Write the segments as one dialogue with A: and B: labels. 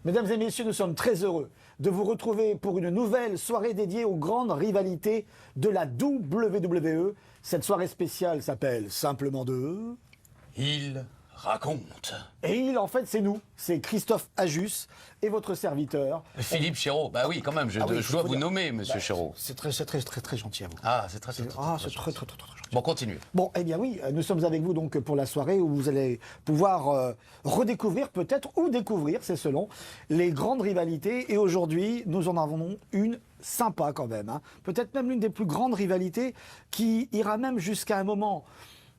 A: Mesdames et messieurs, nous sommes très heureux de vous retrouver pour une nouvelle soirée dédiée aux grandes rivalités de la WWE. Cette soirée spéciale s'appelle Simplement deux.
B: Il raconte.
A: Et il, en fait, c'est nous. C'est Christophe Ajus et votre serviteur.
B: Philippe Chéreau. Bah oui, quand même, je dois vous nommer, monsieur Chéreau.
A: C'est très gentil à vous.
B: Ah, c'est très gentil. Bon, continuez.
A: Bon, eh bien oui, nous sommes avec vous donc pour la soirée où vous allez pouvoir redécouvrir peut-être ou découvrir, c'est selon, les grandes rivalités. Et aujourd'hui, nous en avons une sympa quand même. Hein. Peut-être même l'une des plus grandes rivalités qui ira même jusqu'à un moment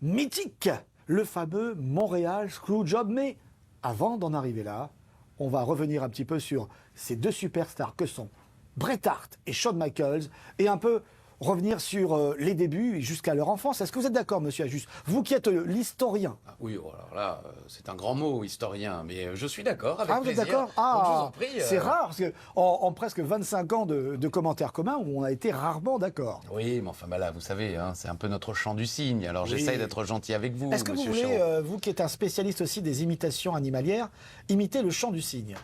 A: mythique, le fameux Montréal Screwjob. Mais avant d'en arriver là, on va revenir un petit peu sur ces deux superstars que sont Bret Hart et Shawn Michaels et un peu revenir sur les débuts jusqu'à leur enfance. Est-ce que vous êtes d'accord, monsieur Ajus? Vous qui êtes l'historien.
B: Ah oui, alors là, c'est un grand mot, historien, mais je suis d'accord, avec
A: vous êtes
B: plaisir.
A: d'accord?
B: Donc, je vous en prie,
A: c'est rare, parce que en presque 25 ans de commentaires communs, on a été rarement d'accord.
B: Oui, mais enfin, bah là, vous savez, hein, c'est un peu notre chant du cygne, alors j'essaye d'être gentil avec vous,
A: Est-ce que
B: monsieur
A: vous voulez,
B: Chéreau.
A: vous qui êtes un spécialiste aussi des imitations animalières, imiter le chant du cygne?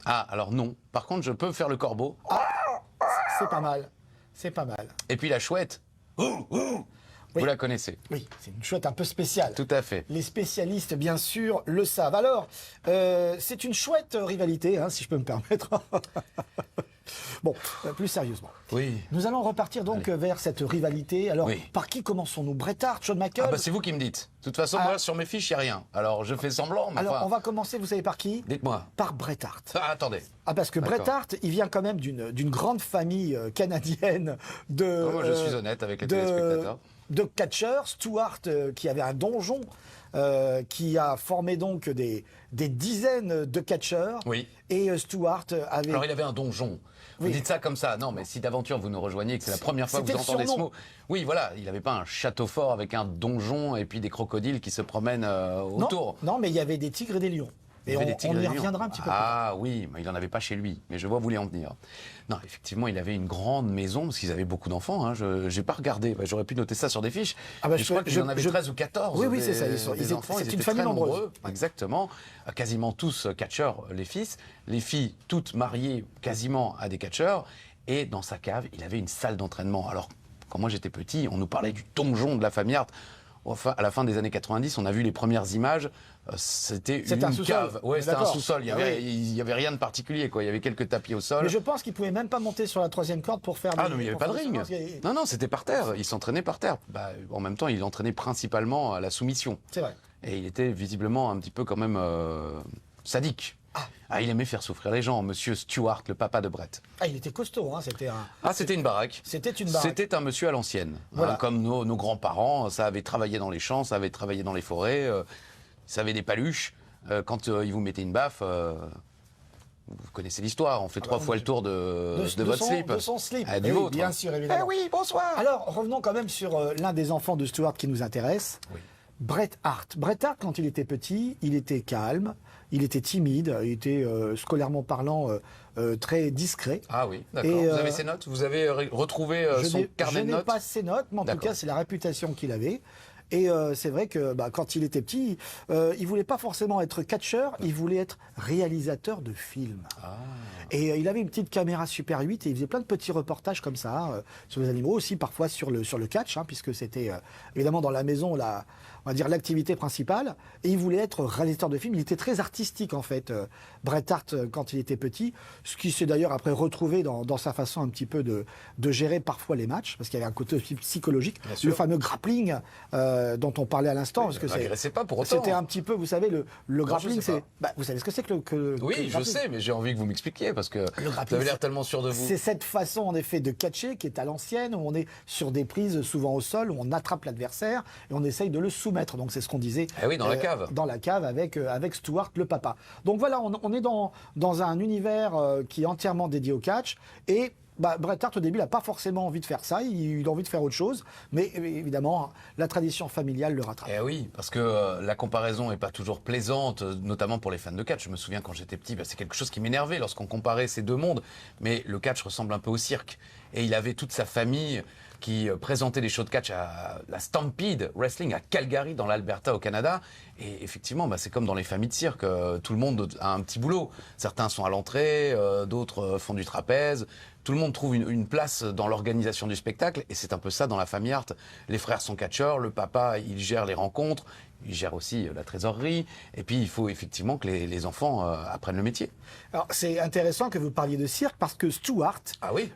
B: Ah, alors non. Par contre, je peux faire le corbeau.
A: C'est pas mal. C'est pas mal.
B: Et puis la chouette. Vous la connaissez.
A: Oui, c'est une chouette un peu spéciale.
B: Tout à fait.
A: Les spécialistes, bien sûr, le savent. Alors, c'est une chouette rivalité, hein, si je peux me permettre. Bon, plus sérieusement.
B: Oui.
A: Nous allons repartir donc vers cette rivalité. Alors,
B: Oui.
A: par qui commençons-nous? Bret Hart, Shawn Michaels?
B: Ah bah c'est vous qui me dites. De toute façon, moi, sur mes fiches, il n'y a rien. Alors, je fais semblant, mais
A: Alors,
B: enfin...
A: on va commencer, vous savez par qui?
B: Dites-moi.
A: Par Bret Hart.
B: Ah, attendez.
A: Ah, parce que Bret Hart, il vient quand même d'une grande famille canadienne de...
B: Oh, moi, je suis honnête avec les téléspectateurs.
A: De catcheurs. Stuart, qui avait un donjon, qui a formé donc des dizaines de catcheurs.
B: Oui.
A: Et Stuart avait...
B: Alors, il avait un donjon. Vous
A: Oui.
B: dites ça comme ça. Non, mais si d'aventure vous nous rejoignez, que c'est la première fois que vous
A: C'était le
B: entendez ce
A: surnom.
B: mot. Oui, voilà. Il n'avait pas un château fort avec un donjon et puis des crocodiles qui se promènent autour.
A: Non, mais il y avait des tigres et des lions.
B: Il y
A: Et
B: avait
A: on,
B: des tigres
A: on
B: et
A: y
B: des lions.
A: reviendra un petit peu plus tard.
B: Ah oui, mais il n'en avait pas chez lui. Mais je vois où vous voulez en venir. Non, effectivement, il avait une grande maison, parce qu'ils avaient beaucoup d'enfants. Hein. Je n'ai pas regardé. Bah, j'aurais pu noter ça sur des fiches.
A: Ah bah,
B: Mais je crois qu'il en avait 13 ou 14.
A: Oui, c'est ça.
B: Des enfants.
A: C'est
B: Ils
A: une
B: étaient
A: famille
B: très
A: nombreuse.
B: nombreux. Exactement. Quasiment tous catcheurs, les fils. Les filles, toutes mariées quasiment à des catcheurs. Et dans sa cave, il avait une salle d'entraînement. Alors, quand moi j'étais petit, on nous parlait du donjon de la famille Hart. Enfin, à la fin des années 90, on a vu les premières images. C'était une
A: un sous-sol.
B: cave. Ouais, c'était un
A: D'accord.
B: sous-sol. Il y avait rien de particulier, quoi. Il y avait quelques tapis au sol.
A: Mais je pense qu'il pouvait même pas monter sur la troisième corde pour faire...
B: Ah non, mais il n'y avait pas de ring. Non, non, c'était par terre. Il s'entraînait par terre. Bah, en même temps, il entraînait principalement à la soumission.
A: C'est vrai.
B: Et il était visiblement un petit peu quand même sadique. Ah, il aimait faire souffrir les gens. Monsieur Stewart, le papa de Bret.
A: Ah, il était costaud, hein. C'était un...
B: Ah, c'était une baraque.
A: C'était une baraque.
B: C'était un monsieur à l'ancienne.
A: Voilà.
B: Hein, comme nos grands-parents, ça avait travaillé dans les champs, ça avait travaillé dans les forêts, ça avait des paluches. Quand ils vous mettaient une baffe, vous connaissez l'histoire, on fait trois fois le tour de votre slip.
A: De son slip.
B: Ah, du
A: Oui,
B: vôtre.
A: bien sûr, évidemment.
B: Eh oui, bonsoir.
A: Alors, revenons quand même sur l'un des enfants de Stuart qui nous intéresse.
B: Oui.
A: Bret Hart. Bret Hart, quand il était petit, il était calme, il était timide, il était scolairement parlant très discret.
B: Ah oui, d'accord.
A: Et,
B: Vous avez ses notes? Vous avez retrouvé son carnet de
A: je n'ai
B: notes?
A: pas ses notes, mais en tout
B: D'accord.
A: cas, c'est la réputation qu'il avait. Et c'est vrai que quand il était petit, il voulait pas forcément être catcheur, il voulait être réalisateur de films.
B: Ah.
A: Et il avait une petite caméra Super 8 et il faisait plein de petits reportages comme ça sur les animaux, aussi parfois sur le catch, hein, puisque c'était évidemment dans la maison on va dire l'activité principale. Et il voulait être réalisateur de films. Il était très artistique en fait, Bret Hart quand il était petit, ce qui s'est d'ailleurs après retrouvé dans sa façon un petit peu de gérer parfois les matchs, parce qu'il y avait un côté aussi psychologique,
B: Bien sûr.
A: le fameux grappling dont on parlait à l'instant, parce que
B: Agressez pas pour autant.
A: c'était un petit peu, vous savez, le grappling,
B: sais pas.
A: c'est, vous savez ce que c'est que le
B: Oui,
A: le
B: je
A: grappling.
B: sais, mais j'ai envie que vous m'expliquiez parce que vous
A: grappling,
B: avez l'air tellement sûr de vous.
A: C'est cette façon, en effet, de catcher qui est à l'ancienne, où on est sur des prises souvent au sol, où on attrape l'adversaire et on essaye de le soumettre. Donc c'est ce qu'on disait.
B: Eh oui, dans la cave.
A: Dans la cave avec Stuart, le papa. Donc voilà, on est dans un univers qui est entièrement dédié au catch. Et Bret Hart, au début, il n'a pas forcément envie de faire ça, il a envie de faire autre chose. Mais évidemment, la tradition familiale le rattrape.
B: Eh oui, parce que la comparaison n'est pas toujours plaisante, notamment pour les fans de catch. Je me souviens quand j'étais petit, c'est quelque chose qui m'énervait lorsqu'on comparait ces deux mondes. Mais le catch ressemble un peu au cirque. Et il avait toute sa famille qui présentait des shows de catch à la Stampede Wrestling à Calgary, dans l'Alberta, au Canada. Et effectivement, c'est comme dans les familles de cirque, tout le monde a un petit boulot. Certains sont à l'entrée, d'autres font du trapèze. Tout le monde trouve une place dans l'organisation du spectacle, et c'est un peu ça dans la famille Hart. Les frères sont catcheurs, le papa, il gère les rencontres, il gère aussi la trésorerie, et puis il faut effectivement que les enfants apprennent le métier.
A: Alors, c'est intéressant que vous parliez de cirque parce que Stuart,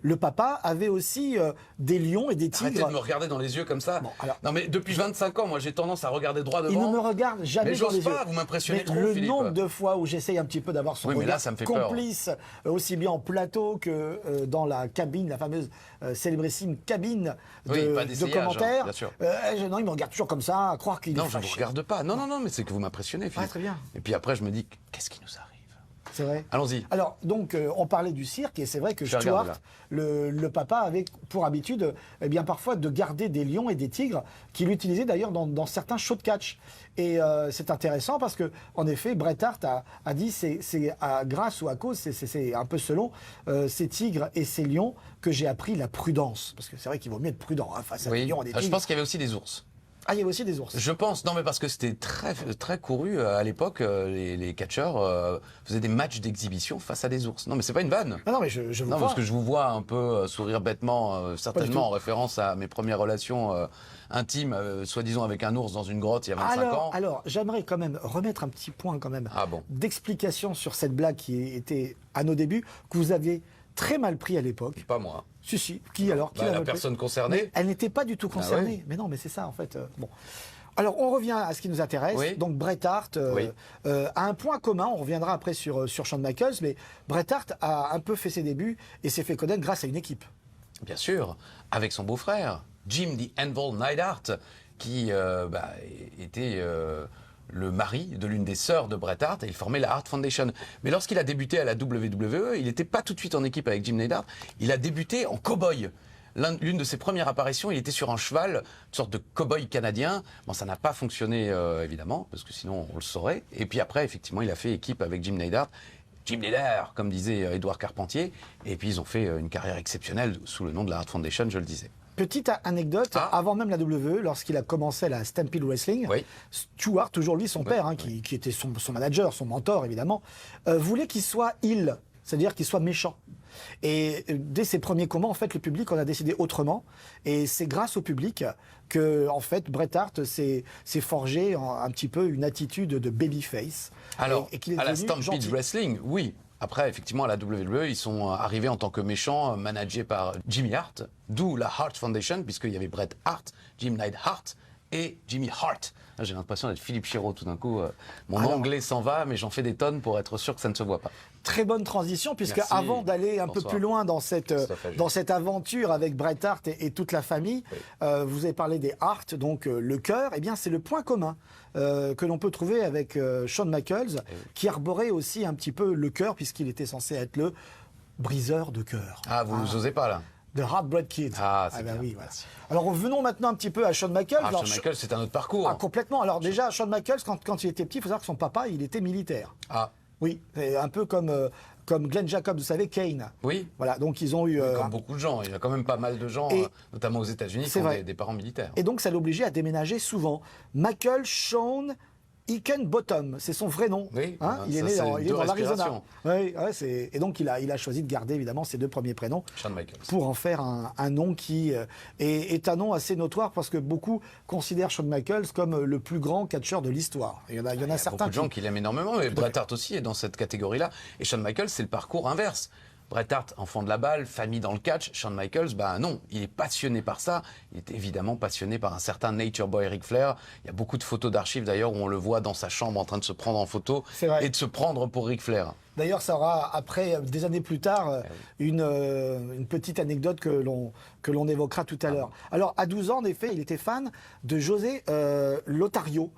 A: le papa, avait aussi des lions et des tigres.
B: Arrêtez de me regarder dans les yeux comme ça. Non, mais depuis 25 ans, moi, j'ai tendance à regarder droit devant.
A: Il ne me regarde jamais dans les yeux.
B: Mais j'ose pas, vous m'impressionnez trop,
A: le
B: Philippe.
A: nombre de fois où j'essaye un petit peu d'avoir son regard
B: là, ça me fait
A: complice, aussi bien en plateau que dans la cabine, la fameuse célébrissime cabine de commentaires.
B: Bien sûr.
A: Non, il me regarde toujours comme ça, à croire qu'il est
B: fâché. Non, je ne vous regarde pas. Non, mais c'est que vous m'impressionnez, Philippe.
A: Très bien.
B: Et puis après, je me dis, qu'est-ce qui nous arrive?
A: C'est vrai.
B: Allons-y.
A: Alors, donc, on parlait du cirque, et c'est vrai que Stuart, le papa, avait pour habitude, parfois, de garder des lions et des tigres, qu'il utilisait d'ailleurs dans certains shows de catch. Et c'est intéressant parce que, en effet, Bret Hart a dit, c'est grâce ou à cause, c'est un peu selon, ces tigres et ces lions que j'ai appris la prudence. Parce que c'est vrai qu'il vaut mieux être prudent face à des lions et des tigres.
B: Je pense qu'il y avait aussi des ours.
A: Ah, il y avait aussi des ours.
B: Je pense, non mais parce que c'était très, très couru à l'époque, les catcheurs faisaient des matchs d'exhibition face à des ours. Non mais c'est pas une vanne.
A: Non mais je vous
B: Non,
A: crois.
B: parce que je vous vois un peu sourire bêtement, certainement en référence à mes premières relations intimes, soi-disant avec un ours dans une grotte il y a 25 ans.
A: Alors, j'aimerais quand même remettre un petit point quand même d'explication sur cette blague qui était à nos débuts, que vous aviez très mal pris à l'époque.
B: Pas moi.
A: Si. Qui alors?
B: La personne concernée.
A: Mais elle n'était pas du tout concernée. Mais non, mais c'est ça en fait. Bon. Alors on revient à ce qui nous intéresse. Donc Bret Hart a un point commun. On reviendra après sur Shawn Michaels, mais Bret Hart a un peu fait ses débuts et s'est fait connaître grâce à une équipe.
B: Bien sûr, avec son beau-frère, Jim the Anvil Neidhart, qui était le mari de l'une des sœurs de Bret Hart, et il formait la Hart Foundation. Mais lorsqu'il a débuté à la WWE, il n'était pas tout de suite en équipe avec Jim Neidhart, il a débuté en cow-boy. L'une de ses premières apparitions, il était sur un cheval, une sorte de cow-boy canadien. Bon, ça n'a pas fonctionné, évidemment, parce que sinon on le saurait. Et puis après, effectivement, il a fait équipe avec Jim Neidhart. Jim Neidhart, comme disait Édouard Carpentier. Et puis ils ont fait une carrière exceptionnelle sous le nom de la Hart Foundation, je le disais.
A: Petite anecdote, avant même la WWE, lorsqu'il a commencé la Stampede Wrestling, Stuart, toujours lui, son père, qui était son manager, son mentor évidemment, voulait qu'il soit heel, c'est-à-dire qu'il soit méchant. Et dès ses premiers combats, en fait, le public en a décidé autrement. Et c'est grâce au public que, en fait, Bret Hart s'est forgé un petit peu une attitude de babyface.
B: Alors,
A: et qu'il est
B: à la
A: devenu
B: Stampede
A: gentil.
B: Wrestling, oui. Après, effectivement, à la WWE, ils sont arrivés en tant que méchants, managés par Jimmy Hart, d'où la Hart Foundation, puisqu'il y avait Bret Hart, Jim Neidhart et Jimmy Hart. Là, j'ai l'impression d'être Philippe Chiraud tout d'un coup. Mon anglais s'en va, mais j'en fais des tonnes pour être sûr que ça ne se voit pas.
A: Très bonne transition, puisque
B: Merci.
A: avant d'aller un peu plus loin dans cette aventure avec Bret Hart et toute la famille, vous avez parlé des Hart, donc le cœur, eh bien c'est le point commun que l'on peut trouver avec Shawn Michaels, qui arborait aussi un petit peu le cœur, puisqu'il était censé être le briseur de cœur.
B: Ah, vous n'osez pas là?
A: The Heartbreak Kid.
B: Ah, c'est
A: ben
B: bien.
A: oui, voilà. Alors revenons maintenant un petit peu à Shawn Michaels.
B: Shawn Michaels, c'est un autre parcours.
A: Ah, complètement. Alors déjà, Shawn Michaels, quand il était petit, il faut savoir que son papa, il était militaire.
B: Ah.
A: Oui, c'est un peu comme Glenn Jacobs, vous savez, Kane.
B: Oui.
A: Voilà, donc ils ont eu...
B: Comme beaucoup de gens, il y a quand même pas mal de gens, notamment aux États-Unis, qui ont des parents militaires.
A: Et donc ça l'obligeait à déménager souvent. Michael Shawn Hickenbottom, c'est son vrai nom.
B: Oui,
A: il est né dans l'Arizona. Oui, et donc il a choisi de garder évidemment ses deux premiers prénoms pour en faire un nom qui est un nom assez notoire, parce que beaucoup considèrent Shawn Michaels comme le plus grand catcheur de l'histoire. Il y en a certains.
B: Beaucoup de gens qui l'aiment énormément, mais Bret Hart aussi est dans cette catégorie-là. Et Shawn Michaels, c'est le parcours inverse. Bret Hart, enfant de la balle, famille dans le catch. Shawn Michaels, non, il est passionné par ça. Il est évidemment passionné par un certain Nature Boy Ric Flair. Il y a beaucoup de photos d'archives d'ailleurs où on le voit dans sa chambre en train de se prendre en photo et de se prendre pour Ric Flair.
A: D'ailleurs, ça aura, après, des années plus tard, une petite anecdote que l'on évoquera tout à l'heure. Alors, à 12 ans, en effet, il était fan de José Lothario,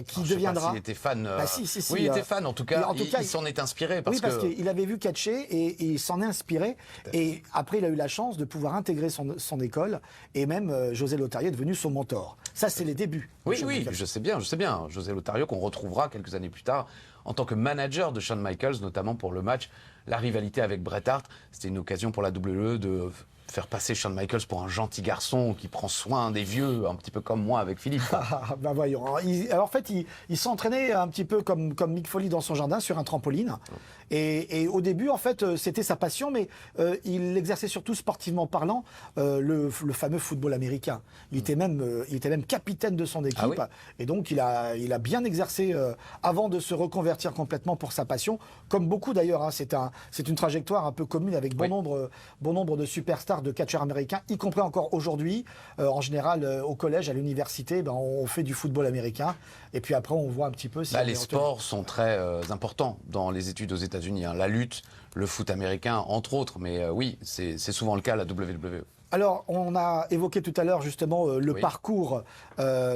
A: qui deviendra...
B: Il était fan.
A: Si,
B: oui, il était fan. En tout cas, il s'en est inspiré.
A: Parce qu'il avait vu catcher et il s'en est inspiré. Et après, il a eu la chance de pouvoir intégrer son école. Et même, José Lothario est devenu son mentor. Ça, c'est les débuts.
B: Oui, je sais bien. José Lothario, qu'on retrouvera quelques années plus tard en tant que manager de Shawn Michaels, notamment pour le match, la rivalité avec Bret Hart. C'était une occasion pour la WWE de faire passer Shawn Michaels pour un gentil garçon qui prend soin des vieux, un petit peu comme moi avec Philippe.
A: Ben voyons. Alors, en fait, il s'entraînait un petit peu comme Mick Foley dans son jardin sur un trampoline. Et au début, en fait, c'était sa passion, mais il exerçait surtout sportivement parlant le fameux football américain. Il était même capitaine de son équipe.
B: Ah oui.
A: Et donc, il a bien exercé avant de se reconvertir complètement pour sa passion, comme beaucoup d'ailleurs. Hein. C'est une trajectoire un peu commune avec bon nombre de superstars de catcheurs américains, y compris encore aujourd'hui. En général, au collège, à l'université, ben, on fait du football américain. Et puis après, on voit un petit peu si
B: Les sports sont très importants dans les études aux États-Unis. Hein. La lutte, le foot américain, entre autres. Mais oui, c'est souvent le cas à la WWE.
A: Alors, on a évoqué tout à l'heure justement le parcours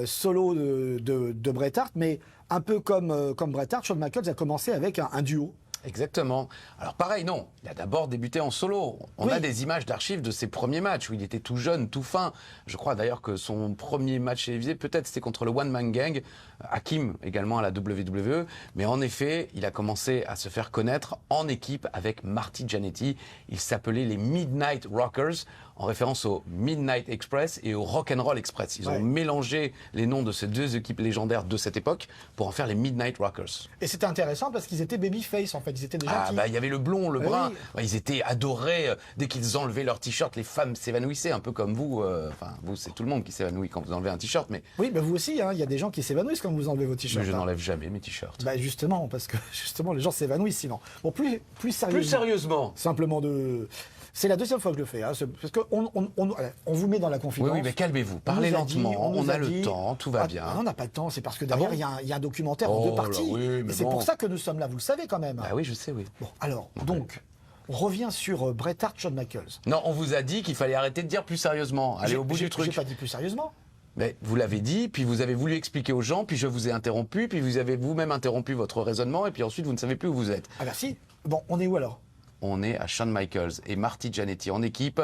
A: solo de Bret Hart, mais un peu comme Bret Hart, Shawn Michaels a commencé avec un duo.
B: Exactement. Alors pareil, non. Il a d'abord débuté en solo. On a des images d'archives de ses premiers matchs où il était tout jeune, tout fin. Je crois d'ailleurs que son premier match télévisé, peut-être c'était contre le One Man Gang, Hakim également à la WWE. Mais en effet, il a commencé à se faire connaître en équipe avec Marty Jannetty. Il s'appelait les Midnight Rockers, en référence au Midnight Express et au Rock'n'Roll Express. Ils ont mélangé les noms de ces deux équipes légendaires de cette époque pour en faire les Midnight Rockers.
A: Et c'était intéressant parce qu'ils étaient babyface en fait, ils étaient des gentils.
B: Il y avait le blond, le brun. Ils étaient adorés. Dès qu'ils enlevaient leur t-shirt, les femmes s'évanouissaient, un peu comme vous. Enfin, vous, c'est tout le monde qui s'évanouit quand vous enlevez un t-shirt. Mais...
A: Oui, vous aussi, hein, il y a des gens qui s'évanouissent quand vous enlevez vos t-shirts.
B: Mais je n'enlève jamais mes t-shirts.
A: Justement, parce que justement, les gens s'évanouissent sinon. Bon, plus sérieusement.
B: Plus sérieusement.
A: Simplement de... C'est la deuxième fois que je le fais, hein, parce qu'on on vous met dans la confidence.
B: Oui, mais calmez-vous, parlez lentement, on a le temps, tout va bien.
A: On n'a pas le temps, c'est parce que derrière, il y a un documentaire en deux parties. Et c'est pour ça que nous sommes là, vous le savez quand même.
B: Bah oui, je sais, oui.
A: Bon, alors, donc, on revient sur Bret Hart, Shawn Michaels.
B: Non, on vous a dit qu'il fallait arrêter de dire plus sérieusement, aller au bout du truc.
A: J'ai pas dit plus sérieusement.
B: Mais vous l'avez dit, puis vous avez voulu expliquer aux gens, puis je vous ai interrompu, puis vous avez vous-même interrompu votre raisonnement, et puis ensuite vous ne savez plus où vous êtes.
A: Ah bah si. Bon, on est où alors ?
B: On est à Shawn Michaels et Marty Jannetty en équipe,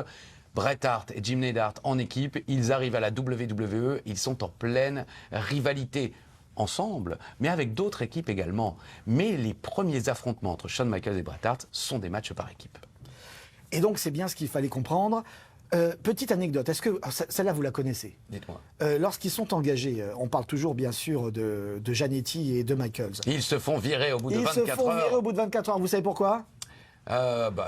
B: Bret Hart et Jim Neidhart en équipe. Ils arrivent à la WWE, ils sont en pleine rivalité ensemble, mais avec d'autres équipes également. Mais les premiers affrontements entre Shawn Michaels et Bret Hart sont des matchs par équipe.
A: Et donc c'est bien ce qu'il fallait comprendre. Petite anecdote, est-ce que celle-là vous la connaissez?
B: Dites-moi.
A: Lorsqu'ils sont engagés, on parle toujours bien sûr de Jannetty et de Michaels.
B: Ils se font virer au bout de 24 heures.
A: Ils se font virer au bout de 24 heures. Vous savez pourquoi?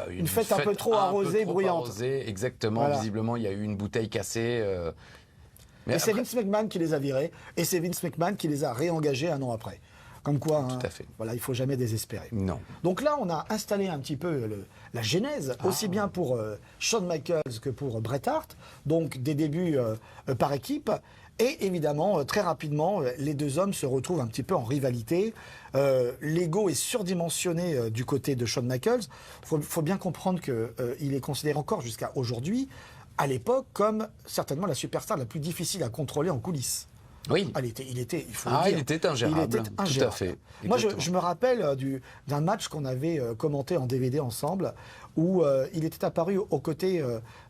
B: Une
A: fête un peu trop arrosée, bruyante.
B: Exactement. Voilà. Visiblement, il y a eu une bouteille cassée.
A: Et après... c'est Vince McMahon qui les a virés, et c'est Vince McMahon qui les a réengagés un an après. Comme quoi,
B: tout à fait.
A: Voilà, il ne faut jamais désespérer.
B: Non.
A: Donc là, on a installé un petit peu la genèse, aussi bien pour Shawn Michaels que pour Bret Hart, donc des débuts par équipe. Et évidemment, très rapidement, les deux hommes se retrouvent un petit peu en rivalité. L'ego est surdimensionné du côté de Shawn Michaels. Il faut bien comprendre qu'il est considéré encore jusqu'à aujourd'hui, à l'époque, comme certainement la superstar la plus difficile à contrôler en coulisses.
B: Oui.
A: Il était ingérable.
B: Tout à fait.
A: Moi, je me rappelle d'un match qu'on avait commenté en DVD ensemble, où il était apparu aux côtés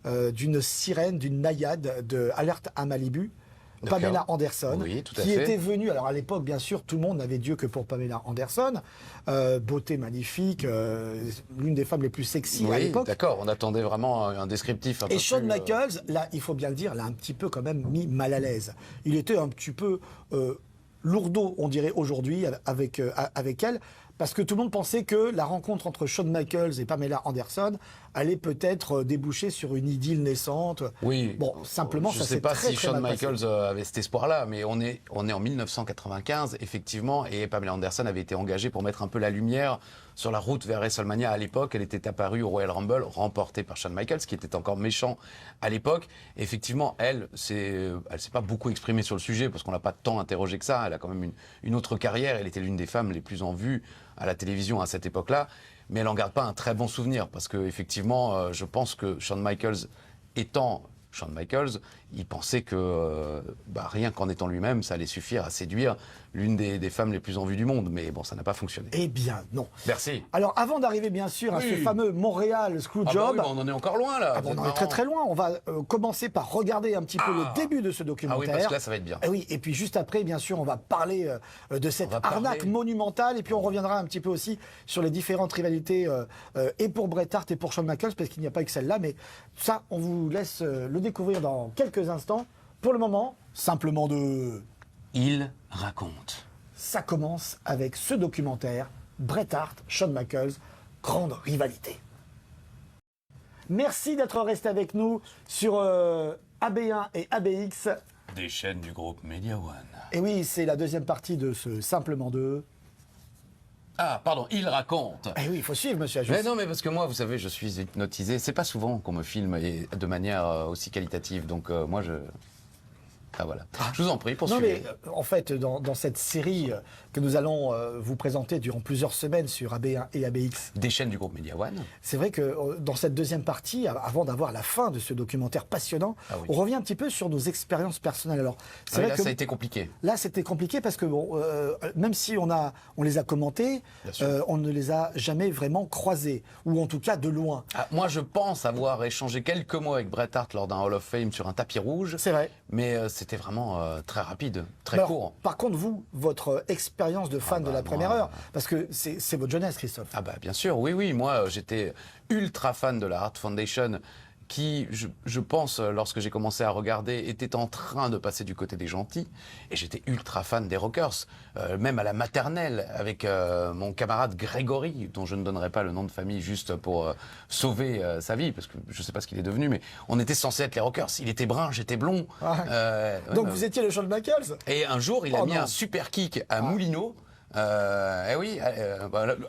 A: d'une sirène, d'une naïade de Alerte à Malibu, Pamela Anderson, qui était venue, alors à l'époque, bien sûr, tout le monde n'avait Dieu que pour Pamela Anderson, beauté magnifique, l'une des femmes les plus sexy à l'époque.
B: D'accord, on attendait vraiment un descriptif un peu plus...
A: Et Shawn Michaels, là, il faut bien le dire, l'a un petit peu quand même mis mal à l'aise. Il était un petit peu lourdeau, on dirait aujourd'hui, avec elle, parce que tout le monde pensait que la rencontre entre Shawn Michaels et Pamela Anderson allait peut-être déboucher sur une idylle naissante.
B: Oui.
A: Bon, simplement,
B: ça s'est très, très mal passé. Je ne sais pas si Shawn Michaels avait cet espoir-là, mais on est en 1995, effectivement, et Pamela Anderson avait été engagée pour mettre un peu la lumière sur la route vers WrestleMania à l'époque. Elle était apparue au Royal Rumble, remportée par Shawn Michaels, qui était encore méchant à l'époque. Effectivement, elle s'est pas beaucoup exprimée sur le sujet, parce qu'on l'a pas tant interrogé que ça. Elle a quand même une autre carrière. Elle était l'une des femmes les plus en vue à la télévision à cette époque-là. Mais elle n'en garde pas un très bon souvenir, parce que effectivement, je pense que Shawn Michaels étant Shawn Michaels, il pensait que rien qu'en étant lui-même, ça allait suffire à séduire l'une des femmes les plus en vue du monde. Mais bon, ça n'a pas fonctionné.
A: Eh bien, non.
B: Merci.
A: Alors, avant d'arriver, bien sûr, à ce fameux Montréal Screwjob...
B: on en est encore loin, là.
A: On en est très très loin. On va commencer par regarder un petit peu le début de ce documentaire.
B: Ah oui, parce que là, ça va être bien.
A: Et puis juste après, bien sûr, on va parler de cette arnaque monumentale. Et puis on reviendra un petit peu aussi sur les différentes rivalités et pour Bret Hart et pour Shawn Michaels, parce qu'il n'y a pas que celle-là. Mais ça, on vous laisse le découvrir dans quelques instants. Pour le moment, simplement de...
B: Il raconte.
A: Ça commence avec ce documentaire, Bret Hart, Shawn Michaels, grande rivalité. Merci d'être resté avec nous sur AB1 et ABX.
B: Des chaînes du groupe Media One.
A: Et oui, c'est la deuxième partie de ce Simplement 2.
B: Ah, pardon, il raconte.
A: Eh oui, il faut suivre, monsieur Ajus.
B: Mais non, mais parce que moi, vous savez, je suis hypnotisé. C'est pas souvent qu'on me filme et de manière aussi qualitative. Donc moi, je... Ah voilà. Je vous en prie, poursuivez.
A: Non mais en fait, dans cette série que nous allons vous présenter durant plusieurs semaines sur AB1 et ABX.
B: Des chaînes du groupe Media One.
A: C'est vrai que dans cette deuxième partie, avant d'avoir la fin de ce documentaire passionnant, on revient un petit peu sur nos expériences personnelles. Alors, c'est vrai
B: là,
A: que
B: ça a été compliqué.
A: Là, c'était compliqué parce que bon, même si on les a commentés, on ne les a jamais vraiment croisés, ou en tout cas de loin.
B: Ah, moi, je pense avoir échangé quelques mots avec Bret Hart lors d'un Hall of Fame sur un tapis rouge.
A: C'est vrai.
B: Mais c'était vraiment très rapide, très court.
A: Par contre, vous, votre expérience de fan de la première heure, parce que c'est votre jeunesse, Christophe.
B: Ah bah bien sûr, oui. Moi, j'étais ultra fan de la Hart Foundation, qui, je pense, lorsque j'ai commencé à regarder, était en train de passer du côté des gentils. Et j'étais ultra fan des Rockers, même à la maternelle, avec mon camarade Grégory, dont je ne donnerai pas le nom de famille juste pour sauver sa vie, parce que je ne sais pas ce qu'il est devenu, mais on était censés être les Rockers. Il était brun, j'étais blond.
A: Donc vous étiez le Shawn Michaels.
B: Et un jour, il a mis un super kick à Moulineau.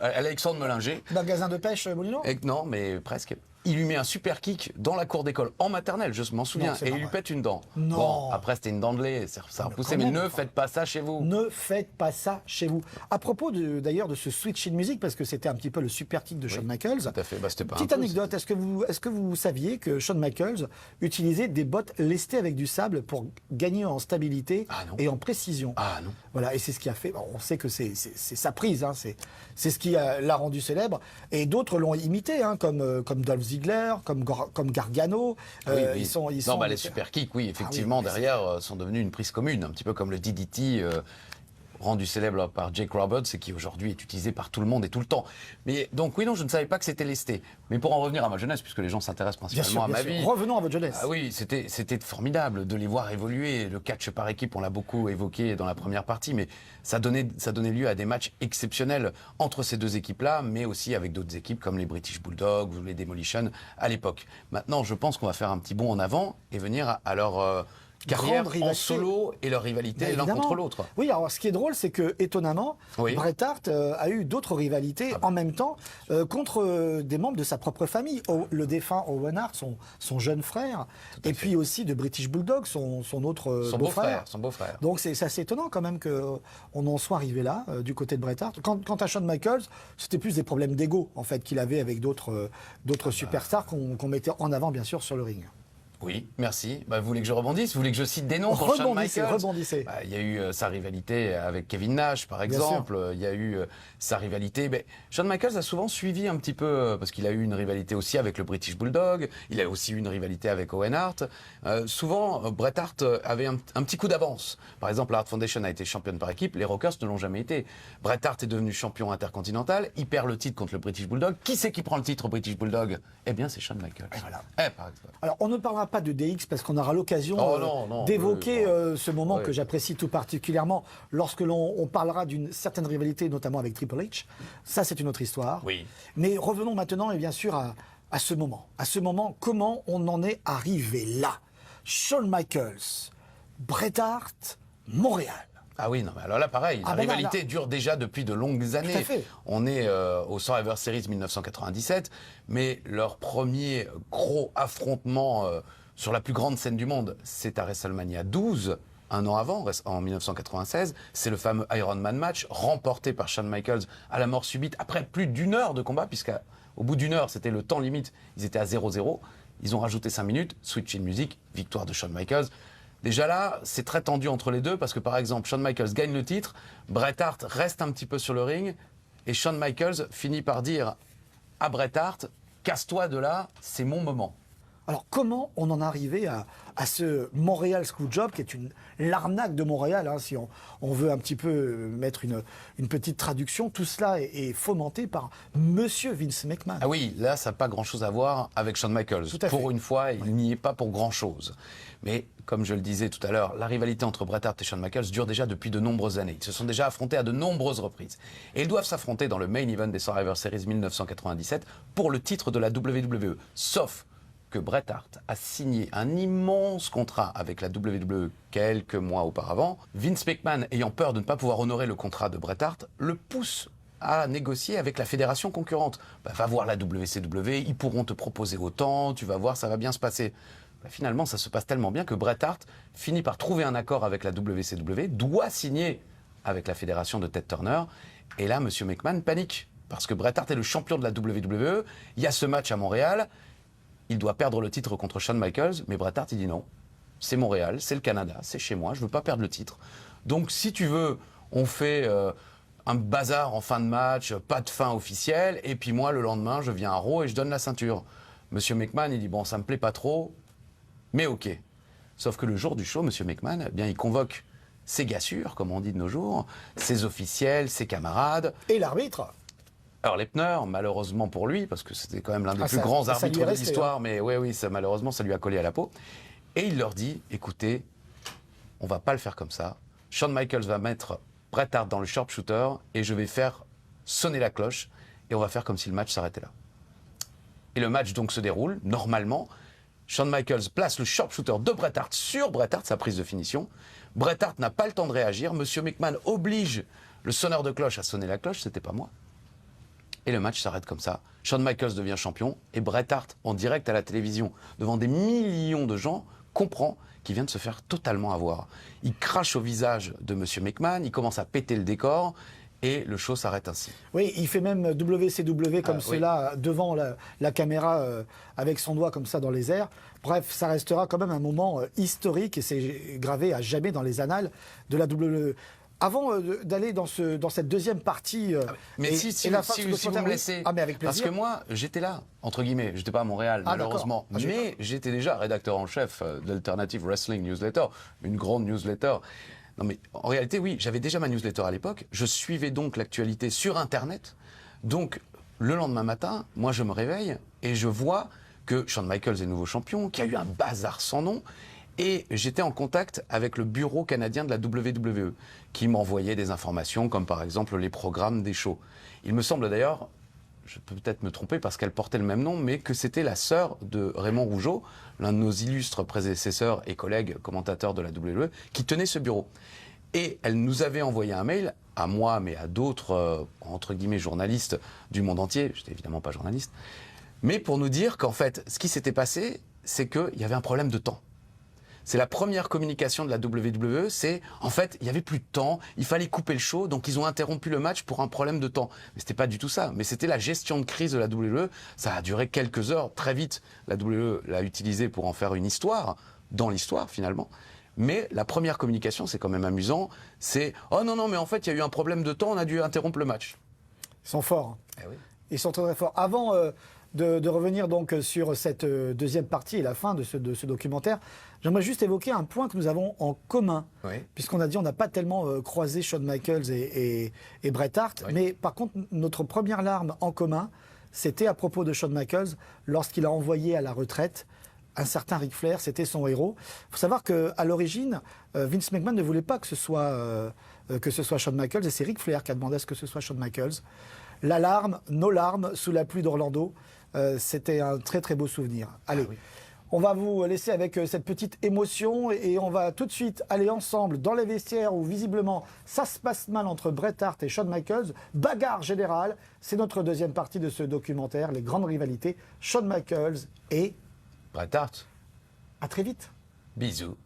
B: Alexandre Melinger.
A: Magasin de pêche Moulineau.
B: Non, mais presque. Il lui met un super kick dans la cour d'école, en maternelle, je m'en souviens, et il lui pète une dent.
A: Non.
B: Bon, après c'était une dent de lait, ça a repoussé, mais ne faites pas ça chez vous.
A: Ne faites pas ça chez vous. À propos d'ailleurs de ce switch in music, parce que c'était un petit peu le super kick de Shawn Michaels.
B: Tout à fait, c'était pas
A: petite anecdote, est-ce que vous saviez que Shawn Michaels utilisait des bottes lestées avec du sable pour gagner en stabilité et en précision?
B: Ah non.
A: Voilà, et c'est ce qui a fait, on sait que c'est sa prise, hein, c'est ce qui l'a rendu célèbre, et d'autres l'ont imité, hein, comme Dolph Ziggler, comme Gargano.
B: Ils sont les super kicks, oui, effectivement, derrière, sont devenus une prise commune, un petit peu comme le DDT, rendu célèbre par Jake Roberts et qui aujourd'hui est utilisé par tout le monde et tout le temps. Mais donc oui, non, je ne savais pas que c'était lesté. Mais pour en revenir à ma jeunesse, puisque les gens s'intéressent principalement à ma vie.
A: Revenons à votre jeunesse.
B: Ah oui, c'était formidable de les voir évoluer. Le catch par équipe, on l'a beaucoup évoqué dans la première partie, mais ça donnait lieu à des matchs exceptionnels entre ces deux équipes-là, mais aussi avec d'autres équipes comme les British Bulldogs ou les Demolition à l'époque. Maintenant, je pense qu'on va faire un petit bond en avant et venir à leur carrière en solo et leur rivalité l'un contre l'autre.
A: Oui, alors ce qui est drôle, c'est que étonnamment, Bret Hart a eu d'autres rivalités en même temps contre des membres de sa propre famille. Le défunt Owen Hart, son jeune frère, et puis aussi de British Bulldog, son autre beau-frère.
B: Son beau-frère.
A: Donc c'est assez étonnant quand même qu'on en soit arrivé là, du côté de Bret Hart. Quant à Shawn Michaels, c'était plus des problèmes d'ego en fait qu'il avait avec d'autres superstars qu'on mettait en avant bien sûr sur le ring.
B: Oui, merci. Vous voulez que je rebondisse? Vous voulez que je cite des noms pour Shawn Michaels?
A: Rebondissez.
B: Il y a eu sa rivalité avec Kevin Nash, par exemple. Il y a eu sa rivalité. Shawn Michaels a souvent suivi un petit peu, parce qu'il a eu une rivalité aussi avec le British Bulldog. Il a aussi eu une rivalité avec Owen Hart. Souvent, Bret Hart avait un petit coup d'avance. Par exemple, la Hart Foundation a été championne par équipe. Les Rockers ne l'ont jamais été. Bret Hart est devenu champion intercontinental. Il perd le titre contre le British Bulldog. Qui c'est qui prend le titre au British Bulldog? Eh bien, c'est Shawn Michaels.
A: Voilà.
B: Par exemple.
A: Alors, on ne parlera pas de DX parce qu'on aura l'occasion d'évoquer ce moment que j'apprécie tout particulièrement lorsque l'on parlera d'une certaine rivalité, notamment avec Triple H. Ça, c'est une autre histoire.
B: Oui.
A: Mais revenons maintenant, et bien sûr, à ce moment. À ce moment, comment on en est arrivé là? Shawn Michaels, Bret Hart, Montréal.
B: Ah oui, non, mais alors là, pareil, la rivalité dure déjà depuis de longues années.
A: Tout à fait.
B: On est au Survivor Series 1997, mais leur premier gros affrontement sur la plus grande scène du monde, c'est à WrestleMania 12, un an avant, en 1996. C'est le fameux Iron Man match, remporté par Shawn Michaels à la mort subite, après plus d'1 heure de combat, puisqu'au bout d'1 heure, c'était le temps limite, ils étaient à 0-0. Ils ont rajouté 5 minutes, switch in music, victoire de Shawn Michaels. Déjà là, c'est très tendu entre les deux parce que par exemple, Shawn Michaels gagne le titre, Bret Hart reste un petit peu sur le ring et Shawn Michaels finit par dire à Bret Hart, casse-toi de là, c'est mon moment.
A: Alors, comment on en est arrivé à ce Montréal Screwjob, qui est l'arnaque de Montréal, hein, si on veut un petit peu mettre une petite traduction. Tout cela est fomenté par Monsieur Vince McMahon.
B: Ah oui, là, ça n'a pas grand-chose à voir avec Shawn Michaels. Pour une fois, il n'y est pas pour grand-chose. Mais, comme je le disais tout à l'heure, la rivalité entre Bret Hart et Shawn Michaels dure déjà depuis de nombreuses années. Ils se sont déjà affrontés à de nombreuses reprises. Et ils doivent s'affronter dans le main event des Survivor Series 1997 pour le titre de la WWE. Sauf que Bret Hart a signé un immense contrat avec la WWE quelques mois auparavant. Vince McMahon, ayant peur de ne pas pouvoir honorer le contrat de Bret Hart, le pousse à négocier avec la fédération concurrente. Va voir la WCW, ils pourront te proposer autant, tu vas voir, ça va bien se passer. Finalement, ça se passe tellement bien que Bret Hart finit par trouver un accord avec la WCW, doit signer avec la fédération de Ted Turner, et là, M. McMahon panique, parce que Bret Hart est le champion de la WWE, il y a ce match à Montréal, il doit perdre le titre contre Shawn Michaels, mais Bret Hart, il dit non. C'est Montréal, c'est le Canada, c'est chez moi, je ne veux pas perdre le titre. Donc, si tu veux, on fait un bazar en fin de match, pas de fin officielle, et puis moi, le lendemain, je viens à Raw et je donne la ceinture. Monsieur McMahon, il dit, bon, ça me plaît pas trop, mais ok. Sauf que le jour du show, Monsieur McMahon, eh bien, il convoque ses gars sûrs, comme on dit de nos jours, ses officiels, ses camarades.
A: Et l'arbitre.
B: Alors Lepner, malheureusement pour lui, parce que c'était quand même l'un des plus grands arbitres de l'histoire, hein. Mais oui, malheureusement, ça lui a collé à la peau. Et il leur dit, écoutez, on va pas le faire comme ça. Shawn Michaels va mettre Bret Hart dans le sharpshooter et je vais faire sonner la cloche et on va faire comme si le match s'arrêtait là. Et le match donc se déroule, normalement. Shawn Michaels place le sharpshooter de Bret Hart sur Bret Hart, sa prise de finition. Bret Hart n'a pas le temps de réagir. Monsieur McMahon oblige le sonneur de cloche à sonner la cloche, c'était pas moi. Et le match s'arrête comme ça. Shawn Michaels devient champion et Bret Hart, en direct à la télévision, devant des millions de gens, comprend qu'il vient de se faire totalement avoir. Il crache au visage de Monsieur McMahon, il commence à péter le décor et le show s'arrête ainsi.
A: Oui, il fait même WCW comme cela, oui, devant la caméra, avec son doigt comme ça dans les airs. Bref, ça restera quand même un moment historique et c'est gravé à jamais dans les annales de la WWE. Avant d'aller dans cette deuxième partie,
B: mais si vous me laissez,
A: mais avec plaisir.
B: Parce que moi, j'étais là, entre guillemets, j'étais pas à Montréal, malheureusement, mais j'étais déjà rédacteur en chef d'Alternative Wrestling Newsletter, une grande newsletter. Non mais en réalité, oui, j'avais déjà ma newsletter à l'époque, je suivais donc l'actualité sur Internet, donc le lendemain matin, moi je me réveille et je vois que Shawn Michaels est nouveau champion, qu'il y a eu un bazar sans nom. Et j'étais en contact avec le bureau canadien de la WWE, qui m'envoyait des informations, comme par exemple les programmes des shows. Il me semble d'ailleurs, je peux peut-être me tromper parce qu'elle portait le même nom, mais que c'était la sœur de Raymond Rougeau, l'un de nos illustres prédécesseurs et collègues commentateurs de la WWE, qui tenait ce bureau. Et elle nous avait envoyé un mail, à moi, mais à d'autres, entre guillemets, journalistes du monde entier, j'étais évidemment pas journaliste, mais pour nous dire qu'en fait, ce qui s'était passé, c'est qu'il y avait un problème de temps. C'est la première communication de la WWE, c'est en fait, il n'y avait plus de temps, il fallait couper le show, donc ils ont interrompu le match pour un problème de temps. Mais c'était pas du tout ça, mais c'était la gestion de crise de la WWE. Ça a duré quelques heures, très vite. La WWE l'a utilisé pour en faire une histoire, dans l'histoire finalement. Mais la première communication, c'est quand même amusant, c'est « Oh non, mais en fait, il y a eu un problème de temps, on a dû interrompre le match. »
A: Ils sont forts.
B: Eh oui.
A: Ils sont très, très forts. Avant de revenir donc sur cette deuxième partie et la fin de ce documentaire, j'aimerais juste évoquer un point que nous avons en commun. Oui. Puisqu'on a dit on n'a pas tellement croisé Shawn Michaels et Bret Hart, oui, mais par contre, notre première larme en commun, c'était à propos de Shawn Michaels lorsqu'il a envoyé à la retraite un certain Ric Flair, c'était son héros. Il faut savoir qu'à l'origine, Vince McMahon ne voulait pas que ce soit Shawn Michaels, et c'est Ric Flair qui a demandé à ce que ce soit Shawn Michaels. La larme, nos larmes, sous la pluie d'Orlando, c'était un très très beau souvenir. Allez, oui, on va vous laisser avec cette petite émotion et on va tout de suite aller ensemble dans les vestiaires où visiblement ça se passe mal entre Bret Hart et Shawn Michaels. Bagarre générale, c'est notre deuxième partie de ce documentaire, les grandes rivalités, Shawn Michaels et
B: Bret Hart.
A: À très vite.
B: Bisous.